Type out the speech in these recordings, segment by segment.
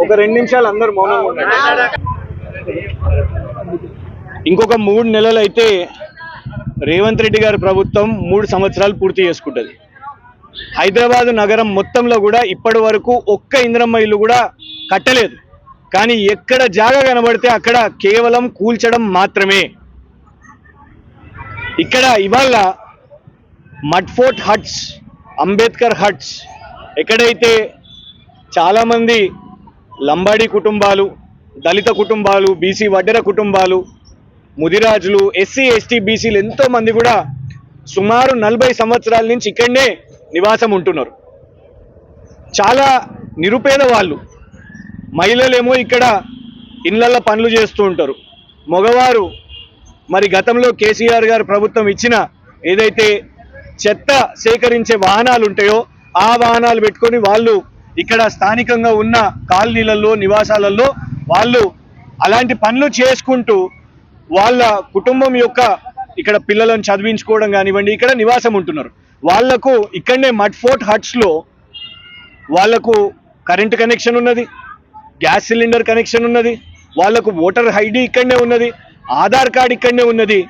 ఒక 2 నిమిషాలు అందరూ మౌనంగా ఉండండి. ఇంకొక 3 నెలలు అయితే రేవంత్ రెడ్డి గారి ప్రభుత్వం 3 సంవత్సరాలు పూర్తి చేసుకుంటుంది. హైదరాబాద్ నగరం మొత్తంలో కూడా ఇప్పటి వరకు ఒక్క ఇంద్రమ్మ ఇల్లు కూడా కట్టలేదు. కానీ ఎక్కడ జాగా కనబడితే అక్కడ కేవలం కూల్చడం మాత్రమే. ఇక్కడ ఇవాళ మడ్ఫోర్ట్ హట్స్, అంబేద్కర్ హట్స్, ఎక్కడైతే చాలామంది లంబాడీ కుటుంబాలు, దళిత కుటుంబాలు, బీసీ వడ్డెర కుటుంబాలు, ముదిరాజులు, ఎస్సీ ఎస్టీ బీసీలు ఎంతోమంది కూడా సుమారు 40 సంవత్సరాల నుంచి ఇక్కడనే నివాసం ఉంటున్నారు. చాలా నిరుపేద వాళ్ళు. మహిళలేమో ఇక్కడ ఇళ్లల్లో పనులు చేస్తూ ఉంటారు. మగవారు మరి గతంలో కేసీఆర్ గారు ప్రభుత్వం ఇచ్చిన ఏదైతే చెత్త సేకరించే వాహనాలు ఉంటాయో ఆ వాహనాలు పెట్టుకొని వాళ్ళు ఇక్కడ స్థానికంగా ఉన్న కాలనీలలో, నివాసాలలో వాళ్ళు అలాంటి పనులు చేసుకుంటూ వాళ్ళ కుటుంబం యొక్క ఇక్కడ పిల్లలను చదివించుకోవడం కానివ్వండి, ఇక్కడ నివాసం ఉంటున్నారు. వాళ్లకు ఇక్కడనే మడ్ఫోర్ట్ హట్స్లో వాళ్లకు కరెంటు కనెక్షన్ ఉన్నది, గ్యాస్ సిలిండర్ కనెక్షన్ ఉన్నది, వాళ్లకు ఓటర్ ఐడి ఇక్కడనే ఉన్నది, ఆధార్ కార్డు ఇక్కడనే ఉన్నది.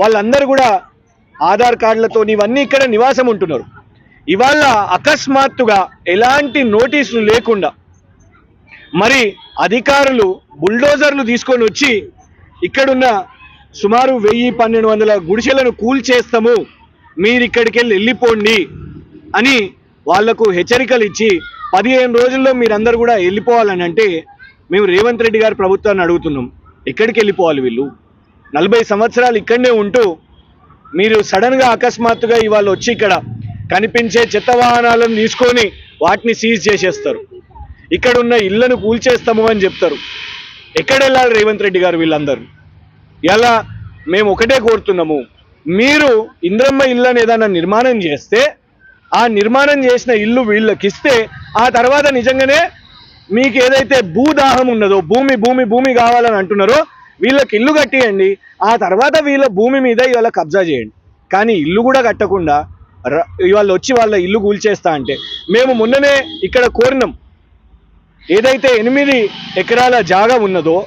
వాళ్ళందరూ కూడా ఆధార్ కార్డులతో ఇవన్నీ ఇక్కడ నివాసం ఉంటున్నారు. ఇవాళ అకస్మాత్తుగా ఎలాంటి నోటీసులు లేకుండా మరి అధికారులు బుల్డోజర్లు తీసుకొని వచ్చి ఇక్కడున్న సుమారు 1000-1200 గుడిసెలను కూల్చేస్తాము, మీరు ఇక్కడికి వెళ్ళిపోండి అని వాళ్లకు హెచ్చరికలు ఇచ్చి 15 రోజుల్లో మీరందరూ కూడా వెళ్ళిపోవాలని అంటే మేము రేవంత్ రెడ్డి గారి ప్రభుత్వాన్ని అడుగుతున్నాం, ఎక్కడికి వెళ్ళిపోవాలి వీళ్ళు? 40 సంవత్సరాలు ఇక్కడనే ఉంటూ మీరు సడన్గా అకస్మాత్తుగా ఇవాళ వచ్చి ఇక్కడ కనిపించే చెత్త వాహనాలను తీసుకొని వాటిని సీజ్ చేసేస్తారు, ఇక్కడ ఉన్న ఇళ్లను కూల్చేస్తాము అని చెప్తారు. ఎక్కడ వెళ్ళాలి రేవంత్ రెడ్డి గారు వీళ్ళందరూ? ఇలా మేము ఒకటే కోరుతున్నాము, మీరు ఇంద్రమ్మ ఇళ్ళని ఏదైనా నిర్మాణం చేస్తే ఆ నిర్మాణం చేసిన ఇల్లు వీళ్ళకిస్తే ఆ తర్వాత నిజంగానే మీకు ఏదైతే భూదాహం ఉన్నదో, భూమి భూమి భూమి కావాలని అంటున్నారో వీళ్ళకి ఇల్లు కట్టియండి, ఆ తర్వాత వీళ్ళ భూమి మీద ఇవాళ కబ్జా చేయండి. కానీ ఇల్లు కూడా కట్టకుండా ఇవాళ వచ్చి వాళ్ళ ఇల్లు కూల్చేస్తా అంటే మేము మొన్ననే ఇక్కడ కోరినాం, ఏదైతే 8 ఎకరాల జాగా ఉన్నదో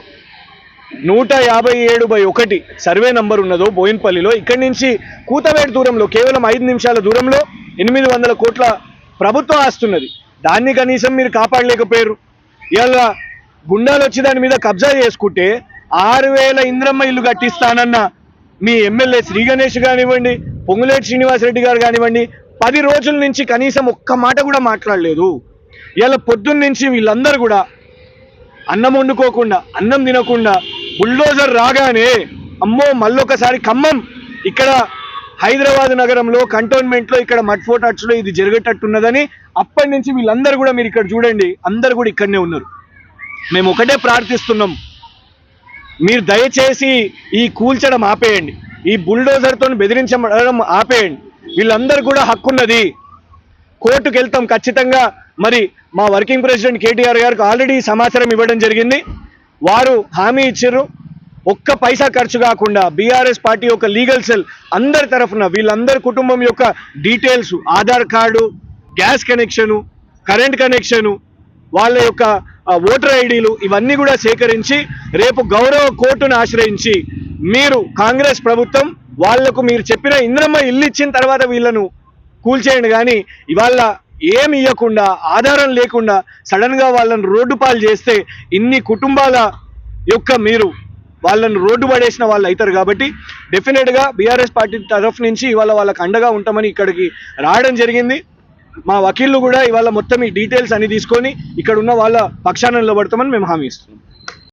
157/1 సర్వే నంబర్ ఉన్నదో బోయిన్పల్లిలో, ఇక్కడి నుంచి కూతవేడు దూరంలో కేవలం 5 నిమిషాల దూరంలో 800 కోట్ల ప్రభుత్వం ఆస్తున్నది. దాన్ని కనీసం మీరు కాపాడలేకపోయారు. ఇలా గుండాలు వచ్చి దాని మీద కబ్జా చేసుకుంటే 6000 ఇంద్రమ్మ ఇల్లు కట్టిస్తానన్న మీ ఎమ్మెల్యే శ్రీ గణేష్ కానివ్వండి, పొంగులేటి శ్రీనివాసరెడ్డి గారు కానివ్వండి 10 రోజుల నుంచి కనీసం ఒక్క మాట కూడా మాట్లాడలేదు. ఇలా పొద్దున్న నుంచి వీళ్ళందరూ కూడా అన్నం వండుకోకుండా, అన్నం తినకుండా బుల్డోజర్ రాగానే అమ్మో మళ్ళొకసారి ఖమ్మం ఇక్కడ హైదరాబాద్ నగరంలో కంటోన్మెంట్లో ఇక్కడ మడ్ఫోర్ట్ హట్స్లో ఇది జరిగేటట్టున్నదని అప్పటి నుంచి వీళ్ళందరూ కూడా మీరు ఇక్కడ చూడండి అందరు కూడా ఇక్కడనే ఉన్నారు. మేము ఒకటే ప్రార్థిస్తున్నాం, మీరు దయచేసి ఈ కూల్చడం ఆపేయండి, ఈ బుల్డోజర్తో బెదిరించడం ఆపేయండి. వీళ్ళందరూ కూడా హక్కున్నది, కోర్టుకు వెళ్తాం ఖచ్చితంగా. మరి మా వర్కింగ్ ప్రెసిడెంట్ కేటీఆర్ గారికి ఆల్రెడీ సమాచారం ఇవ్వడం జరిగింది. వారు హామీ ఇచ్చారు, ఒక్క పైసా ఖర్చు కాకుండా బీఆర్ఎస్ పార్టీ యొక్క లీగల్ సెల్ అందరి తరఫున వీళ్ళందరి కుటుంబం యొక్క details, Aadhaar card, gas connection, current connection, వాళ్ళ యొక్క ఓటర్ ఐడీలు ఇవన్నీ కూడా సేకరించి రేపు గౌరవ కోర్టును ఆశ్రయించి మీరు కాంగ్రెస్ ప్రభుత్వం వాళ్లకు మీరు చెప్పిన ఇంద్రమ్మ ఇల్లు ఇచ్చిన తర్వాత వీళ్ళను కూల్చేయండి. కానీ ఇవాళ ఏమి ఇవ్వకుండా, ఆధారం లేకుండా సడన్గా వాళ్ళను రోడ్డు పాలు చేస్తే ఇన్ని కుటుంబాల యొక్క మీరు వాళ్ళను రోడ్డు పడేసిన వాళ్ళు అవుతారు. కాబట్టి డెఫినెట్గా బీఆర్ఎస్ పార్టీ తరఫు నుంచి ఇవాళ వాళ్ళకి అండగా ఉంటామని ఇక్కడికి రావడం జరిగింది. మా వకీళ్ళు కూడా ఇవాళ మొత్తం ఈ డీటెయిల్స్ అన్ని తీసుకొని ఇక్కడ ఉన్న వాళ్ళ పక్షాన నిలబడతామని మేము హామీ ఇస్తున్నాం.